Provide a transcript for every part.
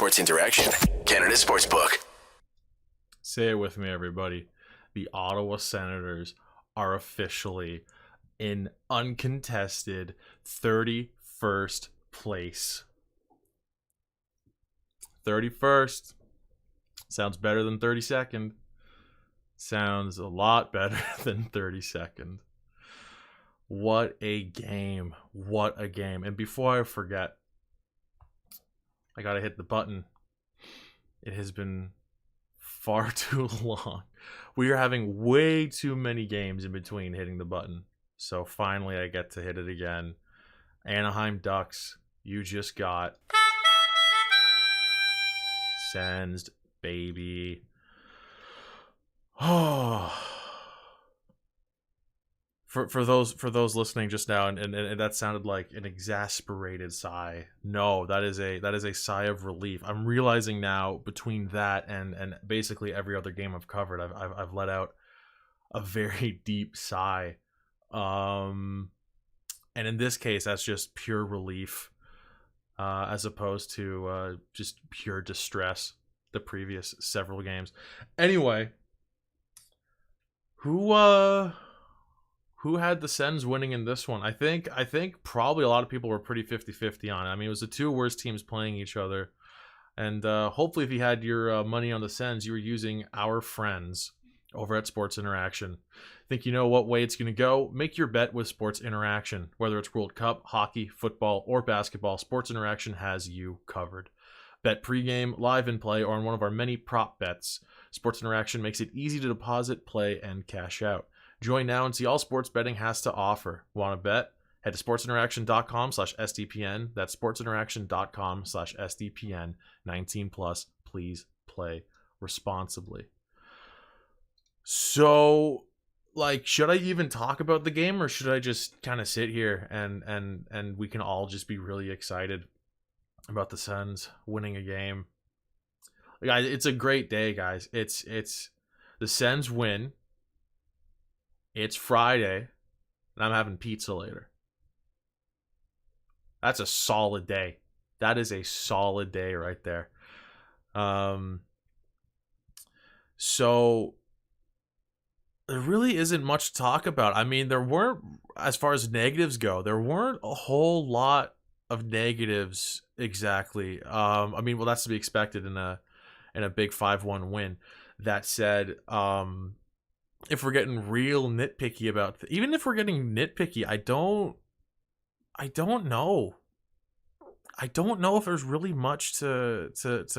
Sports Interaction, Canada Sportsbook. Say it with me, everybody. The Ottawa Senators are officially in uncontested 31st place. 31st. Sounds better than 32nd. Sounds a lot better than 32nd. What a game. What a game. And before I forget, I gotta hit the button. It has been far too long. We are having way too many games in between hitting the button. So finally I get to hit it again. Anaheim Ducks, you just got Sens, baby. Oh. For those listening just now, and that sounded like an exasperated sigh. No, that is a sigh of relief. I'm realizing now between that and basically every other game I've covered, I've let out a very deep sigh. And in this case, that's just pure relief, as opposed to just pure distress. The previous several games. Anyway, who had the Sens winning in this one? I think probably a lot of people were pretty 50-50 on it. I mean, it was the two worst teams playing each other. And hopefully if you had your money on the Sens, you were using our friends over at Sports Interaction. Think you know what way it's going to go? Make your bet with Sports Interaction. Whether it's World Cup, hockey, football, or basketball, Sports Interaction has you covered. Bet pregame, live in play, or on one of our many prop bets. Sports Interaction makes it easy to deposit, play, and cash out. Join now and see all sports betting has to offer. Want to bet? Head to sportsinteraction.com/SDPN. That's sportsinteraction.com/SDPN. 19 plus. Please play responsibly. So, should I even talk about the game, or should I just kind of sit here and we can all just be really excited about the Sens winning a game? Guys, it's a great day, guys. It's the Sens win. It's Friday, and I'm having pizza later. That's a solid day. That is a solid day right there. So there really isn't much to talk about. I mean, there weren't, as far as negatives go, there weren't a whole lot of negatives exactly. I mean, well, that's to be expected in a big 5-1 win. That said, if we're getting real nitpicky about even if we're getting nitpicky, I don't know. I don't know if there's really much to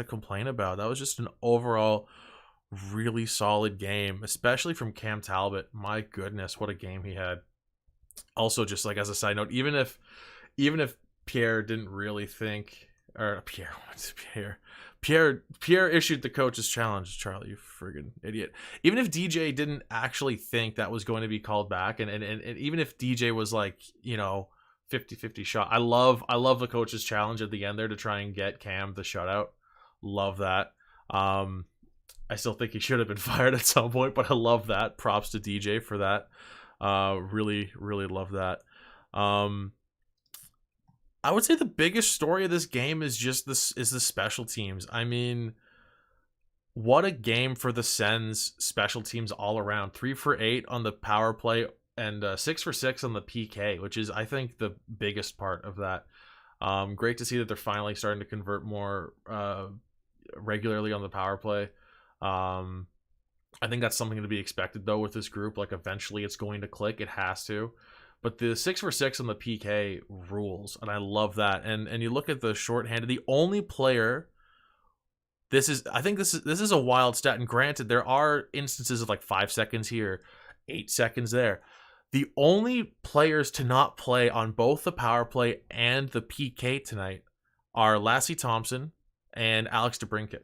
complain about. That was just an overall really solid game, especially from Cam Talbot. My goodness, what a game he had. Also, just like as a side note, even if Pierre didn't really think, or Pierre issued the coach's challenge. Charlie, you friggin' idiot. Even if DJ didn't actually think that was going to be called back, and even if DJ was 50-50 shot, I love the coach's challenge at the end there to try and get Cam the shutout. Love that. I still think he should have been fired at some point, but I love that. Props to DJ for that. Really, really love that. I would say the biggest story of this game is just the special teams. I mean, what a game for the Sens special teams all around. 3 for 8 on the power play and 6 for 6 on the PK, which is, I think, the biggest part of that. Great to see that they're finally starting to convert more regularly on the power play. I think that's something to be expected, though, with this group. Eventually it's going to click. It has to. But the 6 for 6 on the PK rules, and I love that. And you look at the shorthanded, the only player. I think this is a wild stat. And granted, there are instances of 5 seconds here, 8 seconds there. The only players to not play on both the power play and the PK tonight are Lassie Thompson and Alex DeBrincat.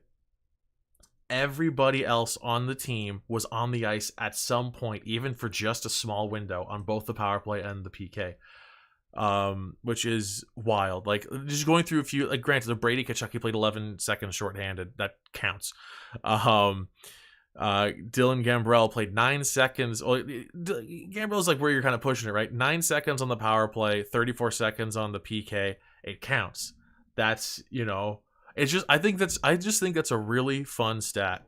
Everybody else on the team was on the ice at some point, even for just a small window on both the power play and the PK, which is wild. Just going through a few, granted, the Brady Tkachuk played 11 seconds shorthanded. That counts. Dylan Gambrell played 9 seconds. Well, Gambrell's where you're kind of pushing it, right? 9 seconds on the power play, 34 seconds on the PK. It counts. That's, I just think that's a really fun stat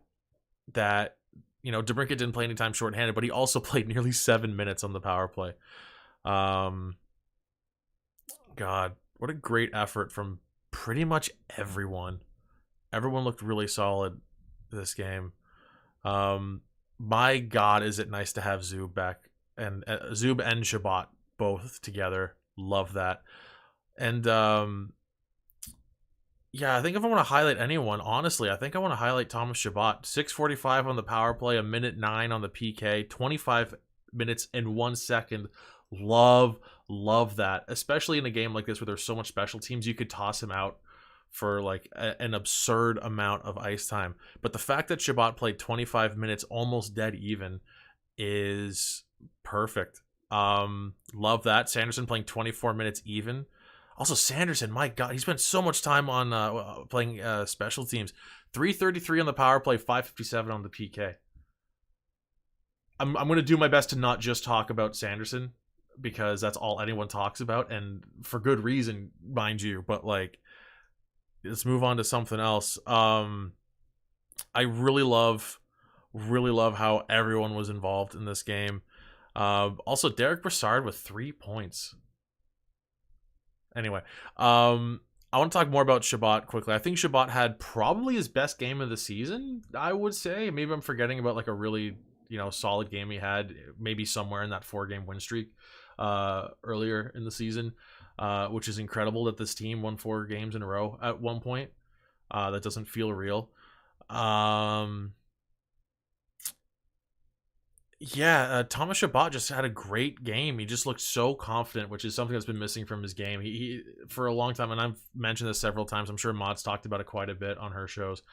that, DeBrincat didn't play any time shorthanded, but he also played nearly 7 minutes on the power play. God, what a great effort from pretty much everyone. Everyone looked really solid this game. My God, is it nice to have Zub back, and Zub and Shabbat both together. Love that. And yeah, I think if I want to highlight anyone, honestly, I think I want to highlight Thomas Shabbat. 6:45 on the power play, a minute 9 on the PK, 25 minutes and 1 second. Love that, especially in a game like this where there's so much special teams. You could toss him out for like an absurd amount of ice time. But the fact that Shabbat played 25 minutes almost dead even is perfect. Love that. Sanderson playing 24 minutes even. Also, Sanderson, my God, he spent so much time on playing special teams. 333 on the power play, 557 on the PK. I'm going to do my best to not just talk about Sanderson, because that's all anyone talks about, and for good reason, mind you. But like, let's move on to something else. I really love how everyone was involved in this game. Also, Derek Brassard with 3 points. Anyway, I want to talk more about Shabbat quickly. I think Shabbat had probably his best game of the season, I would say. Maybe I'm forgetting about like a really, solid game he had, maybe somewhere in that 4-game win streak earlier in the season, which is incredible that this team won 4 games in a row at one point. That doesn't feel real. Thomas Shabbat just had a great game. He just looked so confident, which is something that's been missing from his game. He for a long time, and I've mentioned this several times, I'm sure Maud's talked about it quite a bit on her shows,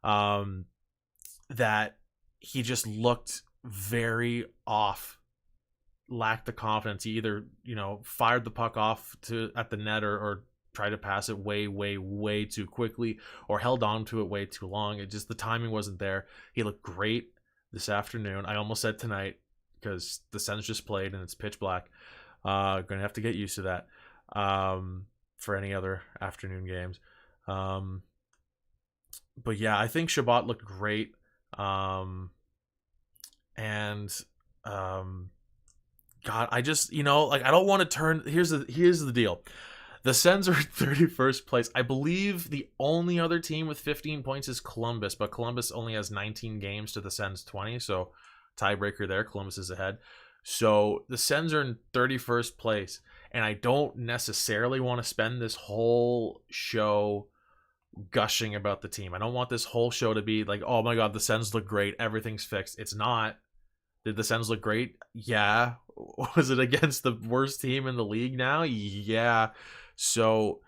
that he just looked very off, lacked the confidence. He either, fired the puck off at the net or tried to pass it way, way, way too quickly, or held on to it way too long. It just, the timing wasn't there. He looked great this afternoon. I almost said tonight because the Sens just played and it's pitch black. Gonna have to get used to that for any other afternoon games. But yeah, I think Shabbat looked great. God, I just, I don't want to turn. Here's the deal. The Sens are in 31st place. I believe the only other team with 15 points is Columbus, but Columbus only has 19 games to the Sens 20, so tiebreaker there. Columbus is ahead. So the Sens are in 31st place, and I don't necessarily want to spend this whole show gushing about the team. I don't want this whole show to be like, oh my God, the Sens look great, everything's fixed. It's not. Did the Sens look great? Yeah. Was it against the worst team in the league now? Yeah. So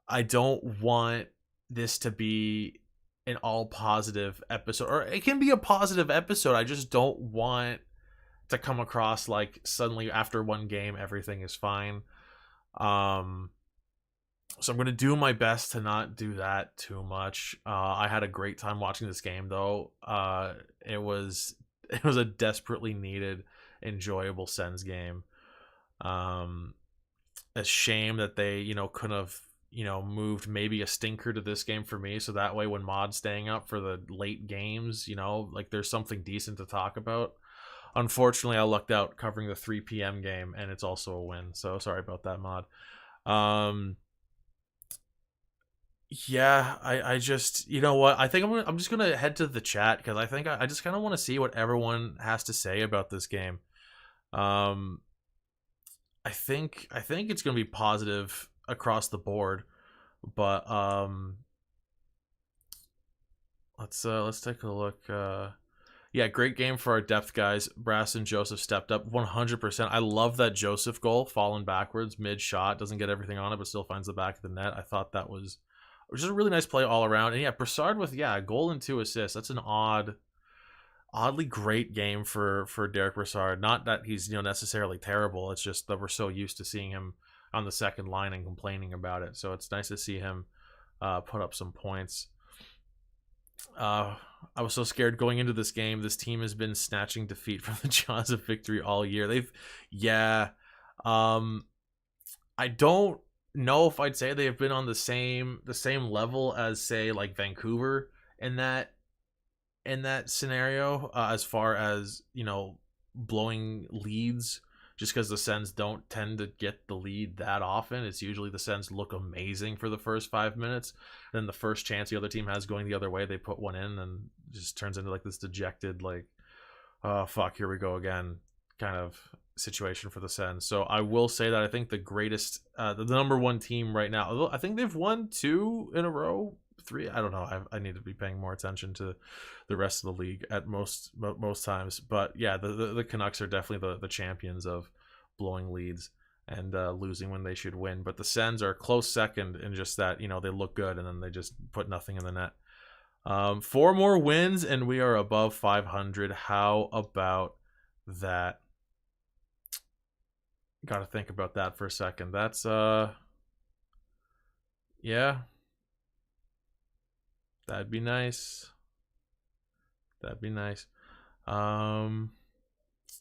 I don't want this to be an all positive episode, or it can be a positive episode. I just don't want to come across like suddenly after one game everything is fine. So I'm going to do my best to not do that too much. I had a great time watching this game though. It was a desperately needed, enjoyable Sens game. A shame that they, couldn't have, moved maybe a stinker to this game for me, so that way when Maud's staying up for the late games, like there's something decent to talk about. Unfortunately, I lucked out covering the 3 p.m. game, and it's also a win, so sorry about that, Maud. Yeah, I just, you know what? I think I'm just gonna head to the chat because I think I just kind of want to see what everyone has to say about this game. I think it's gonna be positive across the board, but let's take a look. Yeah, great game for our depth guys. Brass and Joseph stepped up 100%. I love that Joseph goal, falling backwards mid shot, doesn't get everything on it, but still finds the back of the net. I thought that was just a really nice play all around. And yeah, Brassard with a goal and 2 assists. That's an oddly great game for Derek Brassard. Not that he's necessarily terrible. It's just that we're so used to seeing him on the second line and complaining about it. So it's nice to see him put up some points. I was so scared going into this game. This team has been snatching defeat from the jaws of victory all year. I don't know if I'd say they've been on the same level as, say, like Vancouver in that scenario, as far as, blowing leads, just because the Sens don't tend to get the lead that often. It's usually the Sens look amazing for the first 5 minutes. Then the first chance the other team has going the other way, they put one in, and just turns into like this dejected, like, oh, fuck, here we go again kind of situation for the Sens. So I will say that I think the greatest, the number one team right now, although I think they've won 2 in a row, 3. I don't know. I need to be paying more attention to the rest of the league at most times. But yeah, the Canucks are definitely the champions of blowing leads and losing when they should win. But the Sens are a close second in just that, they look good and then they just put nothing in the net. 4 more wins and we are above 500. How about that? Got to think about that for a second. That's yeah, that'd be nice.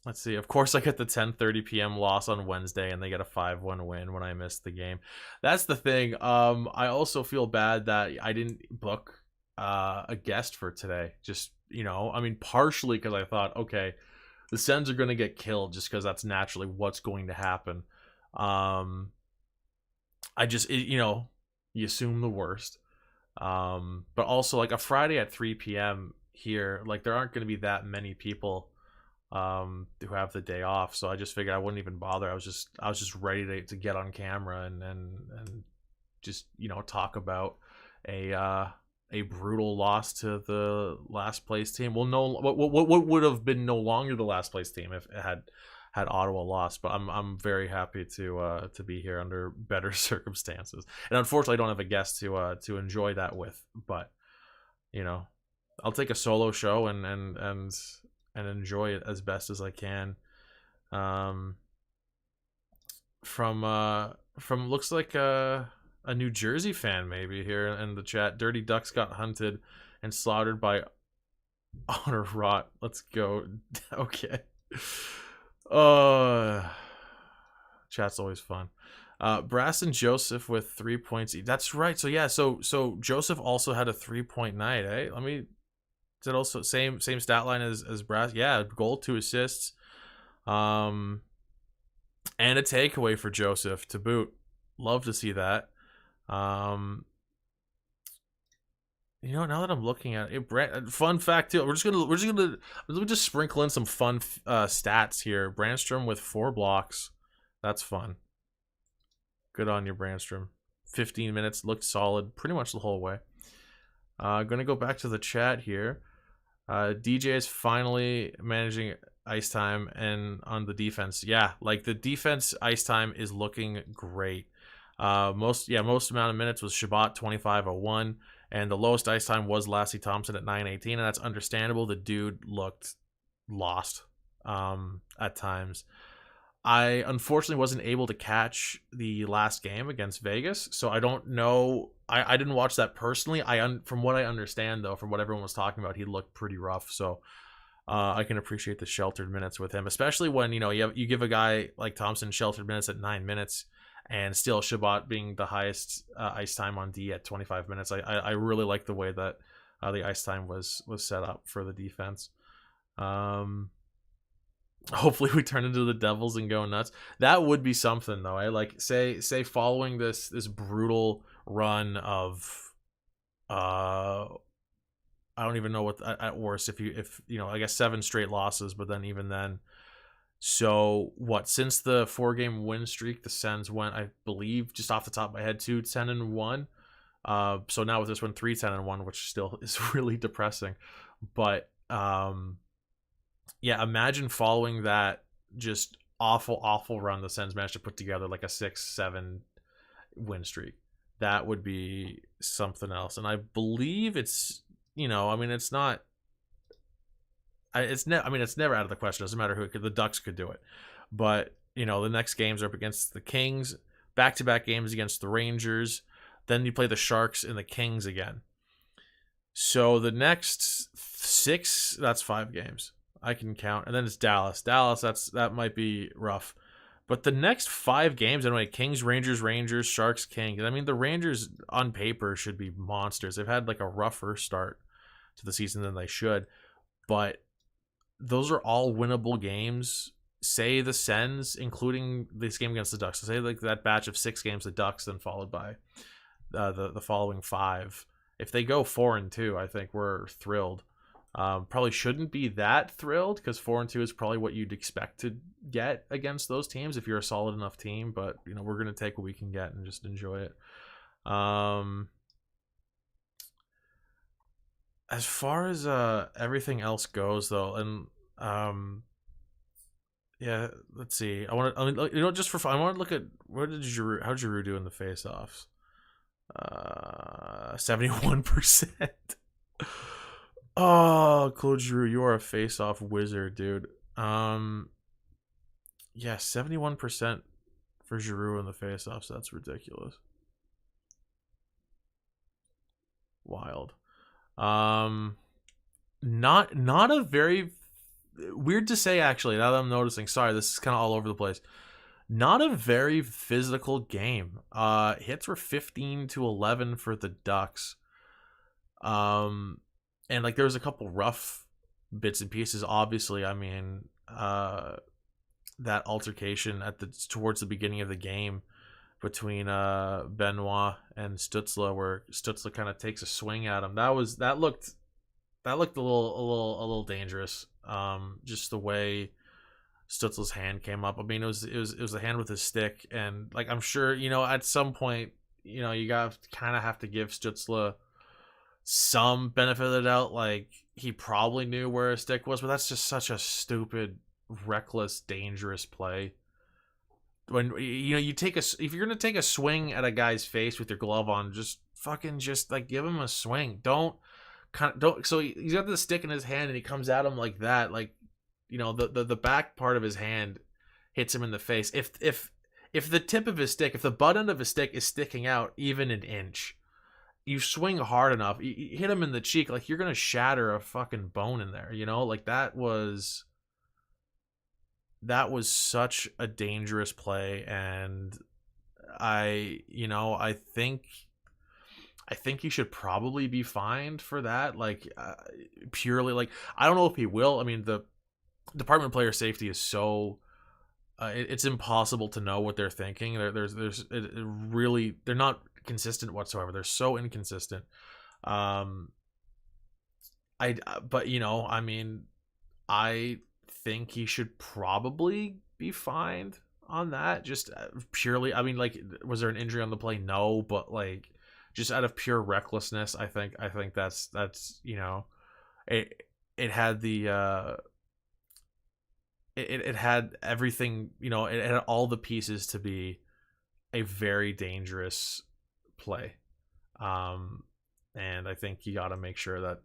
Let's see. Of course, I get the 10:30 p.m. loss on Wednesday, and they get a 5-1 win when I missed the game. That's the thing. I also feel bad that I didn't book a guest for today. Just, partially because I thought, okay, the Sens are going to get killed just because that's naturally what's going to happen. I just, you assume the worst. But also, like, a Friday at 3 p.m. here, like, there aren't going to be that many people who have the day off, so I just figured I wouldn't even bother. I was just ready to get on camera and just talk about a brutal loss to the last place team. Well, no, what would have been no longer the last place team if it had Ottawa lost. But I'm very happy to be here under better circumstances, and unfortunately I don't have a guest to enjoy that with. But I'll take a solo show and enjoy it as best as I can. From looks like a New Jersey fan maybe here in the chat. Dirty Ducks got hunted and slaughtered by Honor Rot. Let's go. Okay. Chat's always fun. Brass and Joseph with 3 points. That's right. So yeah, so Joseph also had a 3-point night, eh? Is it also same stat line as Brass? Yeah, goal, 2 assists. And a takeaway for Joseph to boot. Love to see that. Now that I'm looking at it, fun fact too. We're just gonna let me just sprinkle in some fun stats here. Brandstrom with 4 blocks. That's fun. Good on you, Brandstrom. 15 minutes, looked solid pretty much the whole way. Gonna go back to the chat here. DJ is finally managing ice time and on the defense. Yeah, like the defense ice time is looking great. Most amount of minutes was Shabbat 25:01, and the lowest ice time was Lassie Thompson at 9:18, and that's understandable. The dude looked lost at times. I unfortunately wasn't able to catch the last game against Vegas, so I don't know. I didn't watch that personally. From what I understand, though, from what everyone was talking about, he looked pretty rough. So I can appreciate the sheltered minutes with him, especially when you give a guy like Thompson sheltered minutes at 9 minutes, and still Shabbat being the highest ice time on D at 25 minutes. I really like the way that the ice time was set up for the defense. Hopefully we turn into the Devils and go nuts. That would be something, though. I like say following this brutal run of I don't even know what at worst if I guess 7 straight losses, but then even then. So what? Since the 4-game win streak, the Sens went, I believe, just off the top of my head, 2-10-1. So now with this one, 3-10-1, which still is really depressing. But yeah, imagine following that just awful run the Sens managed to put together, like a 6-7 win streak. That would be something else. And I believe it's it's not. It's never out of the question. It doesn't matter who. The Ducks could do it, but the next games are up against the Kings, back-to-back games against the Rangers. Then you play the Sharks and the Kings again. So the next 6, that's 5 games I can count, and then it's Dallas. That might be rough, But the next 5 games, anyway, Kings, Rangers, Sharks, Kings. I mean, the Rangers on paper should be monsters. They've had like a rougher start to the season than they should, but those are all winnable games. Say the Sens, including this game against the Ducks. So say like that batch of 6 games, the Ducks, then followed by the following 5. If they go 4-2, I think we're thrilled. Probably shouldn't be that thrilled because 4-2 is probably what you'd expect to get against those teams if you're a solid enough team. But we're gonna take what we can get and just enjoy it. As far as everything else goes, though, and yeah, let's see. I mean, just for fun, I want to look at how Giroux do in the face-offs. 71%. Oh, Claude Giroux, you are a face-off wizard, dude. Yeah, 71% for Giroux in the face-offs. That's ridiculous. Wild. Not a very weird to say, actually, now that I'm noticing. Sorry, this is kind of all over the place. Not a very physical game. Hits were 15-11 for the Ducks. And like there was a couple rough bits and pieces. Obviously, I mean, that altercation towards the beginning of the game between Benoit and Stützle, where Stützle kind of takes a swing at him. That looked a little dangerous. Just the way Stützle's hand came up. I mean, it was the hand with his stick, and like I'm sure at some point you kind of have to give Stützle some benefit of the doubt. Like he probably knew where his stick was, but that's just such a stupid, reckless, dangerous play. When if you're gonna take a swing at a guy's face with your glove on, just like give him a swing. Don't. So he's got the stick in his hand and he comes at him like that. Like, the back part of his hand hits him in the face. If the tip of his stick, if the butt end of his stick is sticking out even an inch, you swing hard enough, you hit him in the cheek, like you're gonna shatter a fucking bone in there. Like that was such a dangerous play, and I think he should probably be fined for that. Like, purely, like, I don't know if he will. I mean, the Department of Player Safety is so it's impossible to know what they're thinking. They're not consistent whatsoever. They're so inconsistent. I mean, I think he should probably be fined on that. Just purely, I mean, like, was there an injury on the play? No, but like, just out of pure recklessness, I think that's it had the it had everything, it had all the pieces to be a very dangerous play. And I think you got to make sure that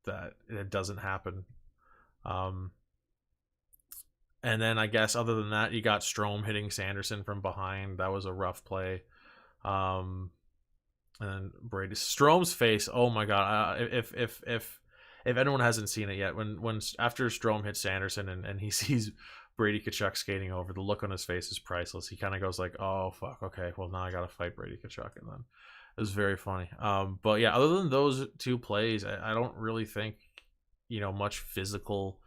that it doesn't happen. And then I guess other than that, you got Strome hitting Sanderson from behind. That was a rough play. And then Brady Strome's face. Oh my god! If anyone hasn't seen it yet, when after Strome hits Sanderson and he sees Brady Tkachuk skating over, the look on his face is priceless. He kind of goes like, "Oh fuck, okay, well now I gotta fight Brady Tkachuk," and then it was very funny. But yeah, other than those 2 plays, I don't really think much physical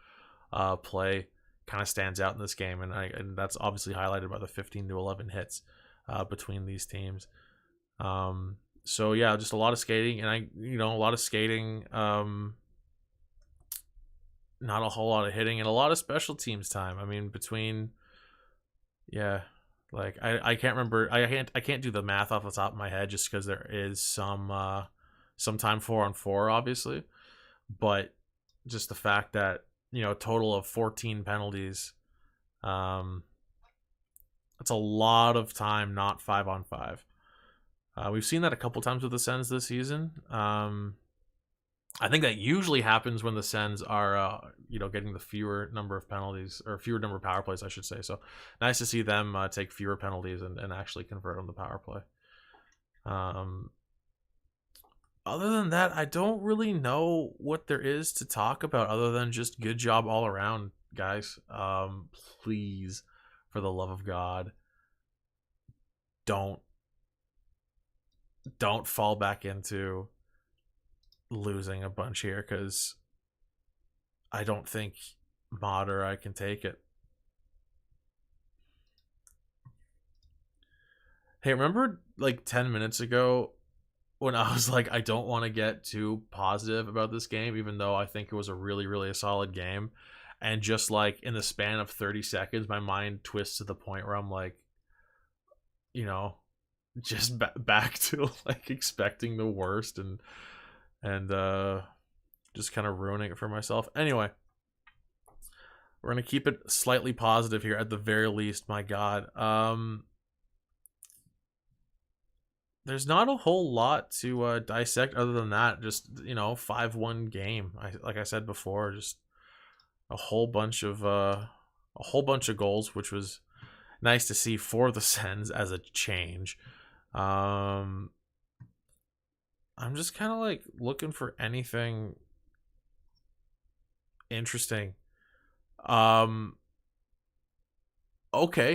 play kind of stands out in this game, and that's obviously highlighted by the 15-11 hits between these teams. So yeah, just a lot of skating, and a lot of skating, not a whole lot of hitting, and a lot of special teams time. I mean, like I can't remember. I can't do the math off the top of my head just because there is some time 4-on-4, obviously, but just the fact that a total of 14 penalties, that's a lot of time, not 5-on-5. We've seen that a couple times with the Sens this season. I think that usually happens when the Sens are, getting the fewer number of penalties, or fewer number of power plays, I should say. So nice to see them take fewer penalties and actually convert on the power play. Other than that, I don't really know what there is to talk about other than just good job all around, guys. Please, for the love of God, don't fall back into losing a bunch here, because I don't think Mod or I can take it. Hey, remember like 10 minutes ago when I was like, I don't want to get too positive about this game, even though I think it was a really, really a solid game. And just like in the span of 30 seconds, my mind twists to the point where I'm like, you know, just back to like expecting the worst and just kind of ruining it for myself. Anyway, we're gonna keep it slightly positive here at the very least. My God, there's not a whole lot to dissect other than that. Just 5-1 game. Like I said before, just a whole bunch of goals, which was nice to see for the Sens as a change. I'm just kind of like looking for anything interesting. Okay,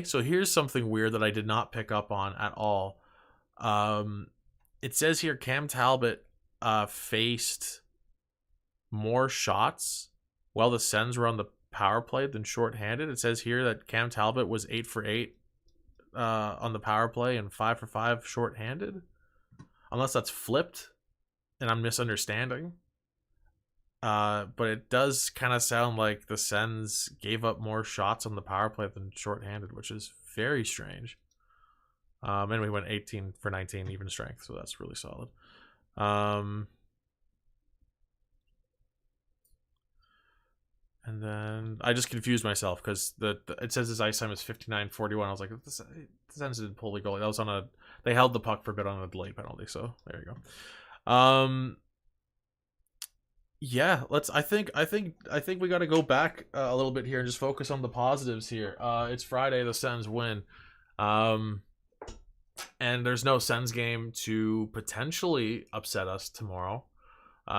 so here's something weird that I did not pick up on at all. It says here Cam Talbot faced more shots while the Sens were on the power play than shorthanded. It says here that Cam Talbot was 8 for 8 on the power play and 5 for 5 shorthanded. Unless that's flipped and I'm misunderstanding. But it does kind of sound like the Sens gave up more shots on the power play than shorthanded, which is very strange. And we went 18 for 19 even strength, so that's really solid. And then I just confused myself because it says his ice time is 59-41. I was like, the Sens didn't pull the goalie. That was they held the puck for a bit on a delay penalty, so there you go. Yeah, I think we got to go back a little bit here and just focus on the positives here. It's Friday, the Sens win. And there's no Sens game to potentially upset us tomorrow.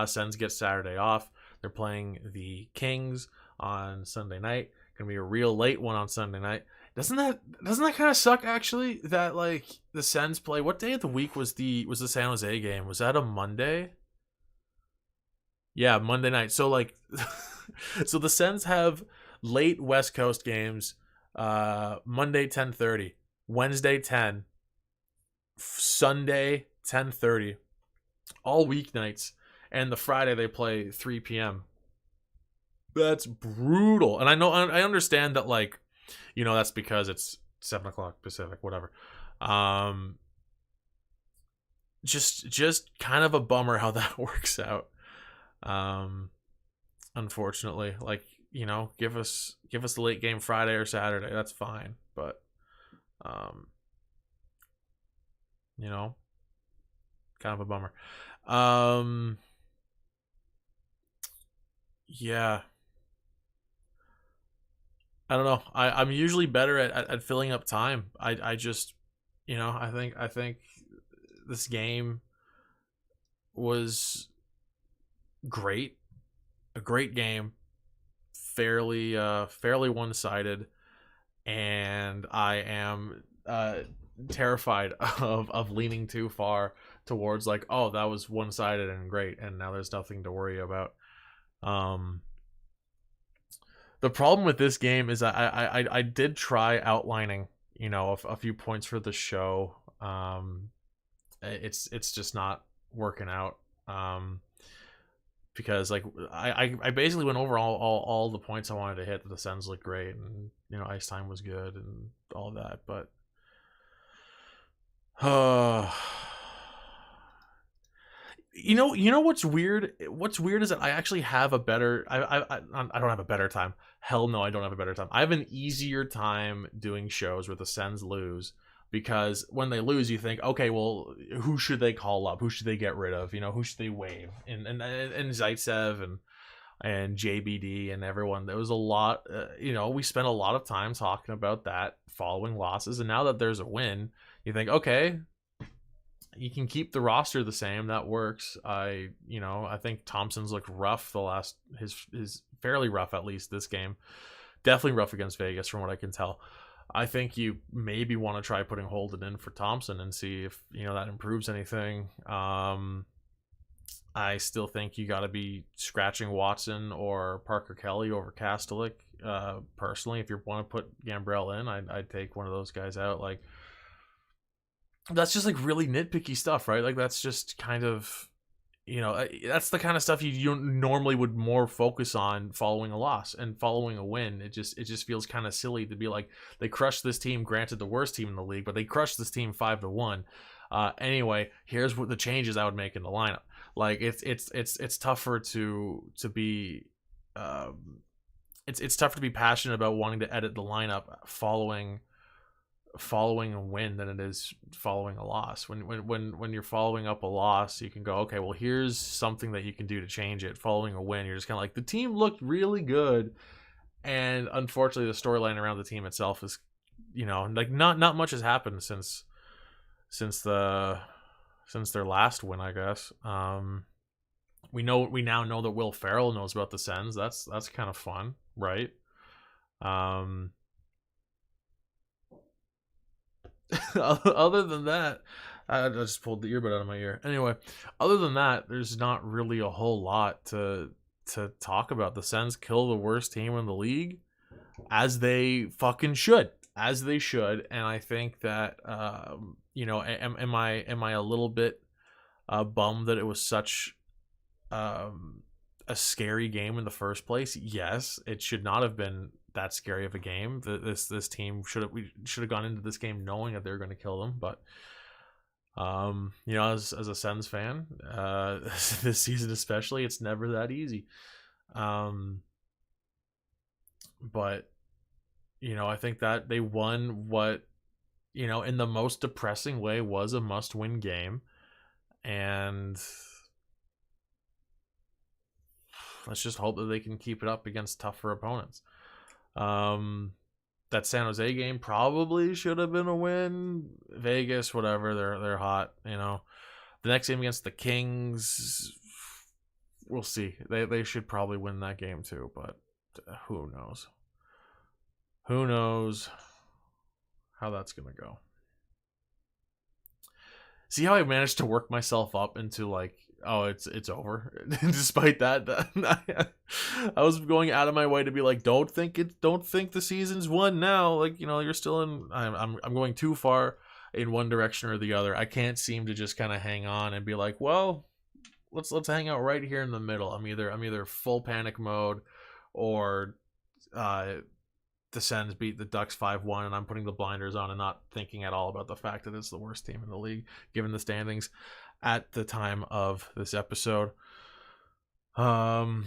Sens get Saturday off. They're playing the Kings on Sunday night. Gonna be a real late one on Sunday night. Doesn't that kind of suck actually? That like the Sens play. What day of the week was the San Jose game? Was that a Monday? Yeah, Monday night. So like, so the Sens have late West Coast games. Monday 10:30, Wednesday 10, Sunday 10:30, all weeknights, and the Friday they play 3 p.m. That's brutal. And I understand that like, that's because it's 7 o'clock Pacific, whatever. Just kind of a bummer how that works out. Unfortunately, like, give us the late game Friday or Saturday, that's fine, but kind of a bummer. Yeah, I don't know. I'm usually better at filling up time. I just I think this game was great. A great game, fairly one-sided, and I am terrified of leaning too far towards like, oh, that was one-sided and great, and now there's nothing to worry about. The problem with this game is I did try outlining a few points for the show. It's just not working out. Because like I basically went over all the points I wanted to hit. The Sens looked great, and ice time was good and all that, but what's weird? What's weird is that I actually have a better. I don't have a better time. Hell no, I don't have a better time. I have an easier time doing shows where the Sens lose, because when they lose, you think, okay, well, who should they call up? Who should they get rid of? Who should they waive? And Zaitsev and JBD and everyone. There was a lot. We spent a lot of time talking about that following losses, and now that there's a win, you think, okay, you can keep the roster the same. That works. I think Thompson's looked rough his fairly rough, at least this game. Definitely rough against Vegas from what I can tell. I think you maybe want to try putting Holden in for Thompson and see if that improves anything. I still think you got to be scratching Watson or Parker Kelly over Kastelik. Personally, if you want to put Gambrell in, I'd take one of those guys out. Like, that's just like really nitpicky stuff, right? Like, that's just kind of, that's the kind of stuff you normally would more focus on following a loss and following a win. It just feels kind of silly to be like, they crushed this team, granted the worst team in the league, but they crushed this team 5-1. Anyway, here's what the changes I would make in the lineup. Like, it's tougher to be it's tougher to be passionate about wanting to edit the lineup following a win than it is following a loss. When you're following up a loss, you can go, okay, well, here's something that you can do to change it. Following a win, you're just kind of like, the team looked really good, and unfortunately the storyline around the team itself is, like, not much has happened since their last win, I guess. We now know that Will Ferrell knows about the Sens. That's kind of fun, right? Other than that, I just pulled the earbud out of my ear. Anyway, other than that, there's not really a whole lot to talk about. The Sens kill the worst team in the league, as they fucking should, and I think that am I a little bit bummed that it was such a scary game in the first place? Yes, it should not have been that scary of a game. This team should have gone into this game knowing that they were going to kill them. But as a Sens fan, this season especially, it's never that easy. But I think that they won what in the most depressing way was a must-win game, and let's just hope that they can keep it up against tougher opponents. That San Jose game probably should have been a win. Vegas, whatever, they're hot. The next game against the Kings, we'll see. They should probably win that game too, but who knows? Who knows how that's gonna go? See how I managed to work myself up into like, oh, it's over. Despite that, I was going out of my way to be like, don't think the season's won now. Like, you're still in. I'm going too far in one direction or the other. I can't seem to just kind of hang on and be like, well, let's hang out right here in the middle. I'm either full panic mode, or the Sens beat the Ducks 5-1, and I'm putting the blinders on and not thinking at all about the fact that it's the worst team in the league, given the standings at the time of this episode. I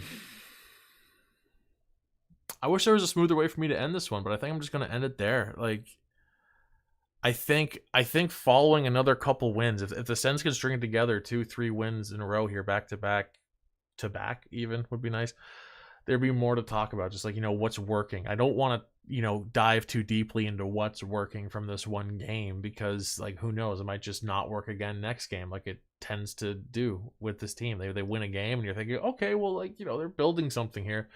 wish there was a smoother way for me to end this one, but I think I'm just going to end it there. Like, I think following another couple wins, if the Sens can string together 2-3 wins in a row here, back to back even, would be nice. There'd be more to talk about, just like, what's working. I don't want to, dive too deeply into what's working from this one game, because, like, who knows, it might just not work again next game, like it tends to do with this team. They win a game and you're thinking, okay, well, like, they're building something here,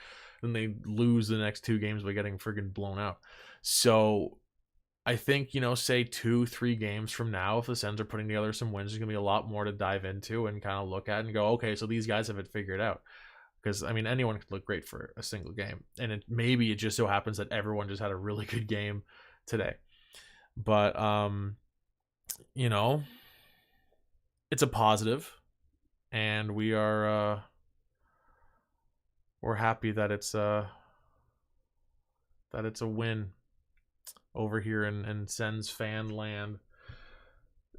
then they lose the next 2 games by getting friggin' blown out. So I think, say 2-3 games from now, if the Sens are putting together some wins, there's gonna be a lot more to dive into and kind of look at and go, okay, so these guys have it figured out. Because, I mean, anyone could look great for a single game. And maybe it just so happens that everyone just had a really good game today. But, it's a positive. And we're happy that it's a win over here in Sens fan land.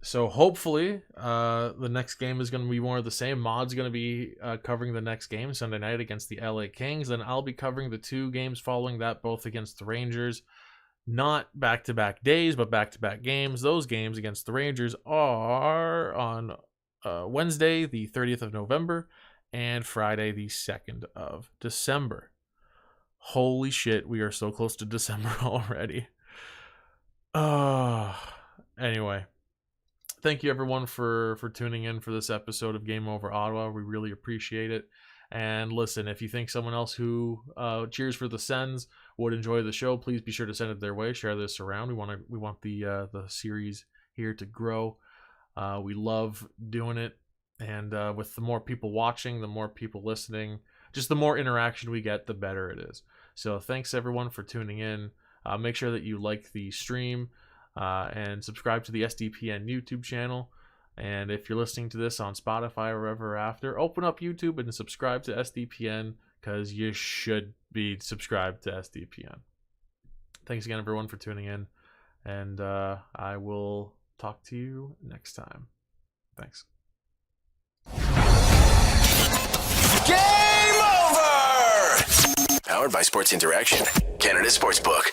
So hopefully the next game is going to be more of the same. Mod's going to be covering the next game Sunday night against the LA Kings. Then I'll be covering the 2 games following that, both against the Rangers. Not back-to-back days, but back-to-back games. Those games against the Rangers are on Wednesday, the 30th of November, and Friday, the 2nd of December. Holy shit, we are so close to December already. Anyway. Thank you, everyone, for tuning in for this episode of Game Over Ottawa. We really appreciate it. And listen, if you think someone else who cheers for the Sens would enjoy the show, please be sure to send it their way. Share this around. We want the series here to grow. We love doing it, and with the more people watching, the more people listening, just the more interaction we get, the better it is. So thanks everyone for tuning in. Make sure that you like the stream and subscribe to the SDPN YouTube channel. And if you're listening to this on Spotify or wherever after, open up YouTube and subscribe to SDPN, because you should be subscribed to SDPN. Thanks again, everyone, for tuning in. And I will talk to you next time. Thanks. Game over! Powered by Sports Interaction, Canada Sportsbook.